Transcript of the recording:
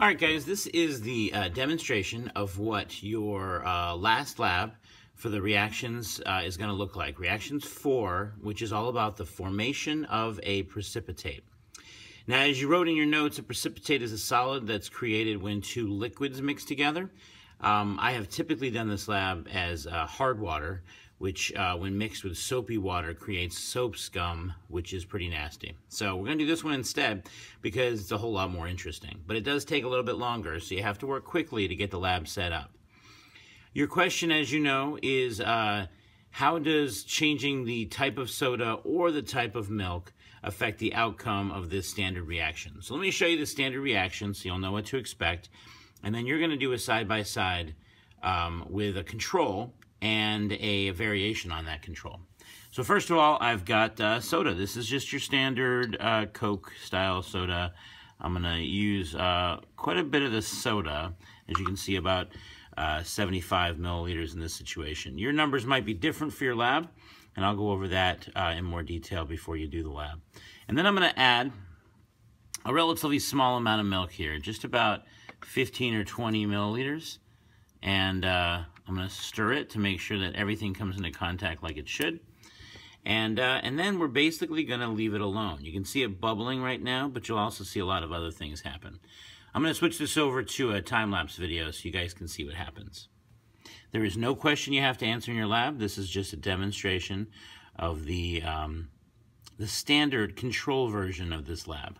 All right, guys, this is the demonstration of what your last lab for the reactions is going to look like. Reactions 4, which is all about the formation of a precipitate. Now, as you wrote in your notes, a precipitate is a solid that's created when two liquids mix together. I have typically done this lab as hard water, which when mixed with soapy water creates soap scum, which is pretty nasty. So we're going to do this one instead because it's a whole lot more interesting. But it does take a little bit longer, so you have to work quickly to get the lab set up. Your question, as you know, is how does changing the type of soda or the type of milk affect the outcome of this standard reaction? So let me show you the standard reaction so you'll know what to expect. And then you're going to do a side-by-side with a control and a variation on that control. So first of all, I've got soda. This is just your standard Coke style soda. I'm going to use quite a bit of the soda, as you can see, about 75 milliliters in this situation. Your numbers might be different for your lab, and I'll go over that in more detail before you do the lab. And then I'm going to add a relatively small amount of milk here, just about 15 or 20 milliliters. And I'm going to stir it to make sure that everything comes into contact like it should. And then we're basically going to leave it alone. You can see it bubbling right now, but you'll also see a lot of other things happen. I'm going to switch this over to a time-lapse video so you guys can see what happens. There is no question you have to answer in your lab. This is just a demonstration of the standard control version of this lab.